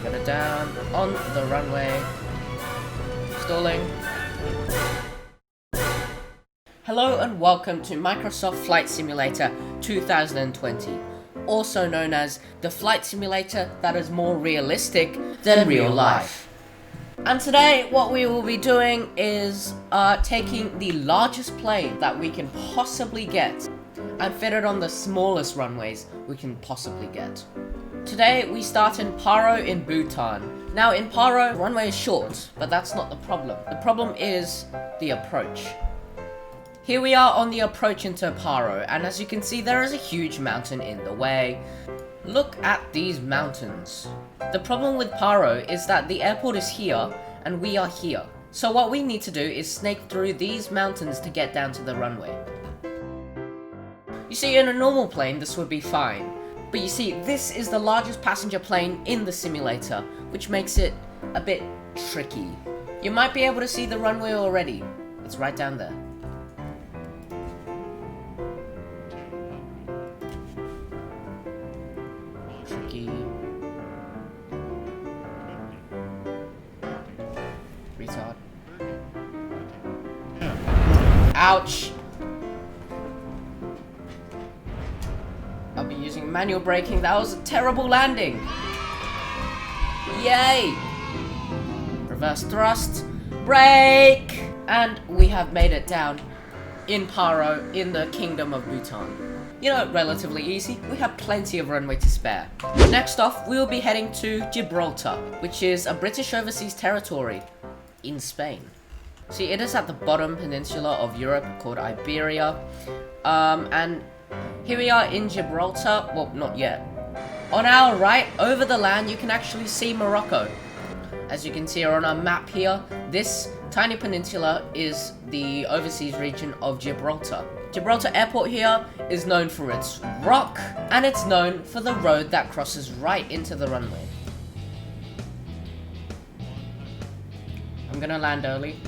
Put it down on the runway. Stalling. Hello and welcome to Microsoft Flight Simulator 2020, also known as the flight simulator that is more realistic than real life. And today what we will be doing is taking the largest plane that we can possibly get and fit it on the smallest runways we can possibly get. Today we start in Paro in Bhutan. Now in Paro, the runway is short, but that's not the problem. The problem is the approach. Here we are on the approach into Paro, and as you can see there is a huge mountain in the way. Look at these mountains. The problem with Paro is that the airport is here, and we are here. So what we need to do is snake through these mountains to get down to the runway. You see, in a normal plane this would be fine. But you see, this is the largest passenger plane in the simulator, which makes it a bit tricky. You might be able to see the runway already. It's right down there. Tricky. Retard. Ouch! I'll be using manual braking. That was a terrible landing. Yay! Reverse thrust. Brake! And we have made it down in Paro in the Kingdom of Bhutan. You know, relatively easy. We have plenty of runway to spare. Next off, we will be heading to Gibraltar, which is a British overseas territory in Spain. See, it is at the bottom peninsula of Europe called Iberia. And here we are in Gibraltar. Well, not yet. On our right, over the land, you can actually see Morocco. As you can see on our map here, this tiny peninsula is the overseas region of Gibraltar. Gibraltar Airport here is known for its rock, and it's known for the road that crosses right into the runway. I'm gonna land early.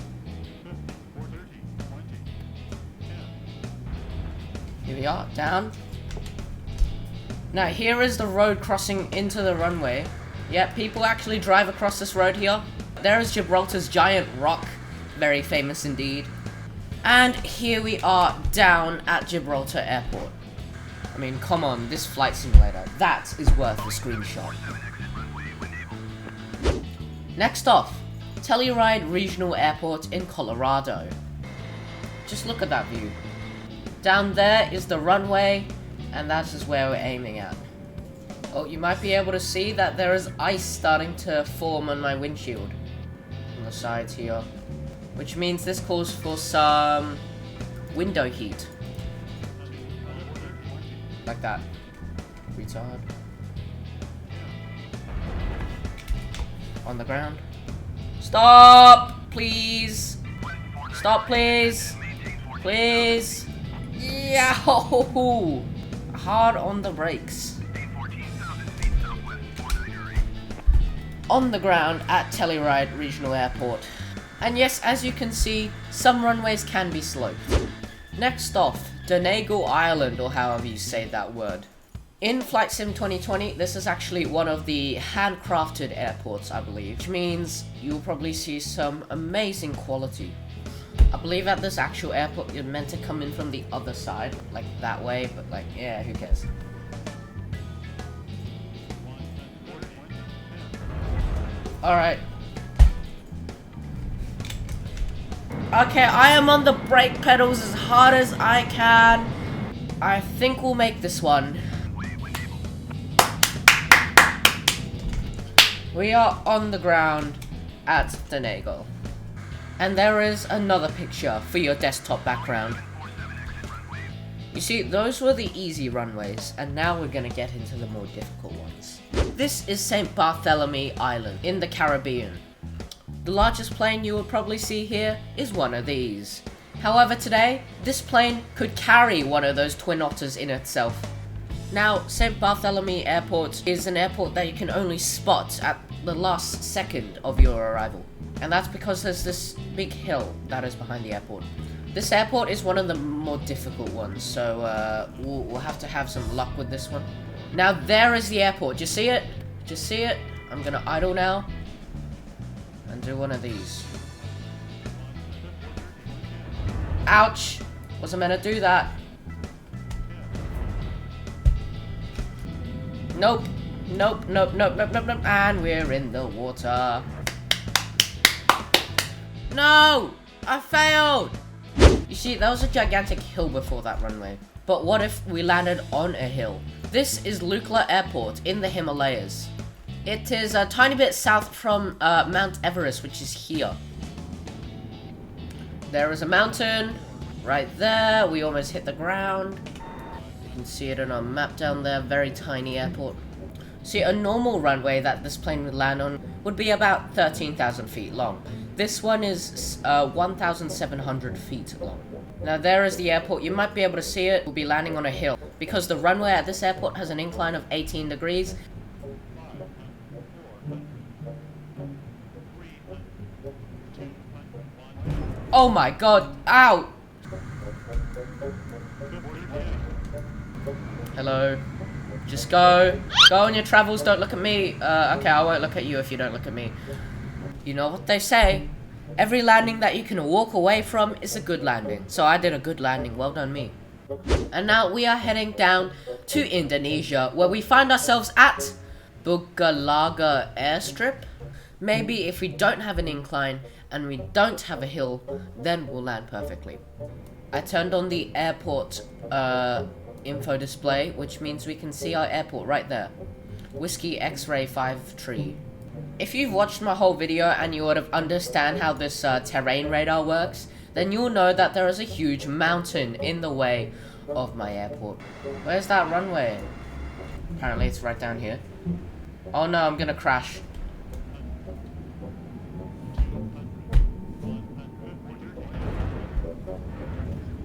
Here we are, down. Now here is the road crossing into the runway. Yep, people actually drive across this road here. There is Gibraltar's giant rock, very famous indeed. And here we are down at Gibraltar Airport. I mean, come on, this flight simulator, that is worth a screenshot. Next off, Telluride Regional Airport in Colorado. Just look at that view. Down there is the runway, and that is where we're aiming at. Oh, you might be able to see that there is ice starting to form on my windshield. On the sides here. Which means this calls for some window heat. Like that. Retard. On the ground. Stop! Please! Stop, please! Please! Yahoo! Hard on the brakes. On the ground at Telluride Regional Airport. And yes, as you can see, some runways can be sloped. Next off, Donegal Island, or however you say that word. In Flight Sim 2020, this is actually one of the handcrafted airports, I believe. Which means you'll probably see some amazing quality. I believe at this actual airport, you're meant to come in from the other side, like that way, but like, yeah, who cares? Alright. Okay, I am on the brake pedals as hard as I can. I think we'll make this one. We are on the ground at Donegal. And there is another picture for your desktop background. You see, those were the easy runways, and now we're gonna get into the more difficult ones. This is St. Bartholomew Island in the Caribbean. The largest plane you will probably see here is one of these. However, today, this plane could carry one of those twin otters in itself. Now, St. Bartholomew Airport is an airport that you can only spot at the last second of your arrival. And that's because there's this big hill that is behind the airport. This airport is one of the more difficult ones, so we'll have to have some luck with this one. Now there is the airport. Do you see it? Do you see it? I'm gonna idle now and do one of these. Ouch! Wasn't meant to do that. Nope. Nope, nope, nope, nope, nope, nope. And we're in the water. No! I failed! You see, there was a gigantic hill before that runway. But what if we landed on a hill? This is Lukla Airport in the Himalayas. It is a tiny bit south from Mount Everest, which is here. There is a mountain right there. We almost hit the ground. You can see it on our map down there. Very tiny airport. See, a normal runway that this plane would land on would be about 13,000 feet long. This one is 1,700 feet long. Now there is the airport. You might be able to see it. We'll be landing on a hill because the runway at this airport has an incline of 18 degrees. Oh my god, ow! Hello. Just go. Go on your travels, don't look at me. Okay, I won't look at you if you don't look at me. You know what they say. Every landing that you can walk away from is a good landing. So I did a good landing, well done me. And now we are heading down to Indonesia, where we find ourselves at Bugalaga Airstrip. Maybe if we don't have an incline and we don't have a hill, then we'll land perfectly. I turned on the airport info display, which means we can see our airport right there. Whiskey X-Ray 5 Tree. If you've watched my whole video and you would have understand how this terrain radar works, then you'll know that there is a huge mountain in the way of my airport. Where's that runway? Apparently it's right down here. Oh no, I'm gonna crash.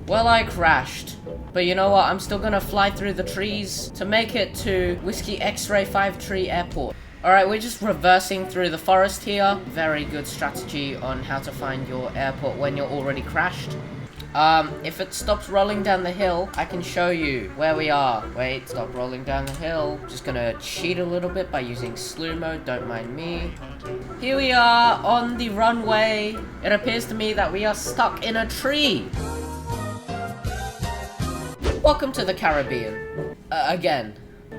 Well, I crashed. But you know what? I'm still gonna fly through the trees to make it to Whiskey X-Ray 5 Tree Airport. Alright, we're just reversing through the forest here. Very good strategy on how to find your airport when you're already crashed. If it stops rolling down the hill, I can show you where we are. Wait, stop rolling down the hill. Just gonna cheat a little bit by using slew mode, don't mind me. Here we are on the runway. It appears to me that we are stuck in a tree. Welcome to the Caribbean. Again.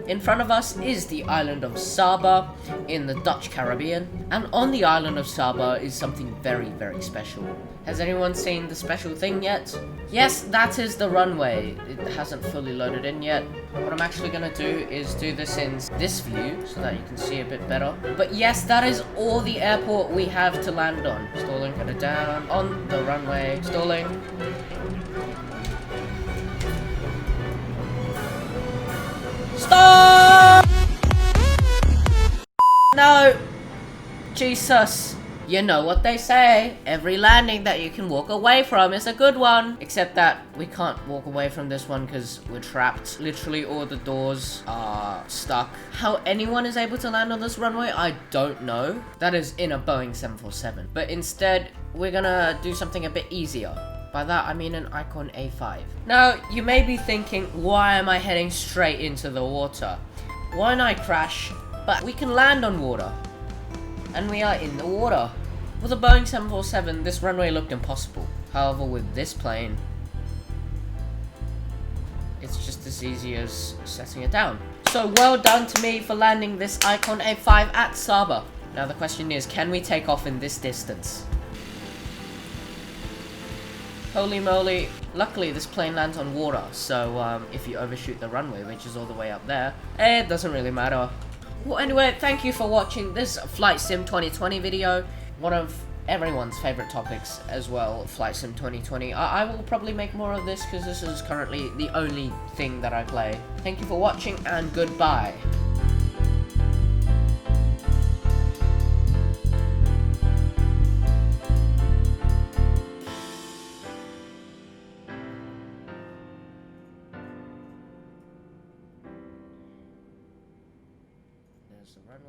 In front of us is the island of Saba in the Dutch Caribbean. And on the island of Saba is something very, very special. Has anyone seen the special thing yet? Yes, that is the runway. It hasn't fully loaded in yet. What I'm actually going to do is do this in this view so that you can see a bit better. But yes, that is all the airport we have to land on. Stalling, put it down on the runway. Stalling. Stop! No! Jesus. You know what they say. Every landing that you can walk away from is a good one. Except that we can't walk away from this one because we're trapped. Literally all the doors are stuck. How anyone is able to land on this runway, I don't know. That is in a Boeing 747. But instead, we're gonna do something a bit easier. By that, I mean an Icon A5. Now, you may be thinking, why am I heading straight into the water? Why not crash? But we can land on water. And we are in the water. With a Boeing 747, this runway looked impossible. However, with this plane, it's just as easy as setting it down. So well done to me for landing this Icon A5 at Saba. Now the question is, can we take off in this distance? Holy moly. Luckily, this plane lands on water, so if you overshoot the runway, which is all the way up there, it doesn't really matter. Well, anyway, thank you for watching this Flight Sim 2020 video. One of everyone's favorite topics as well, Flight Sim 2020. I will probably make more of this because this is currently the only thing that I play. Thank you for watching and goodbye.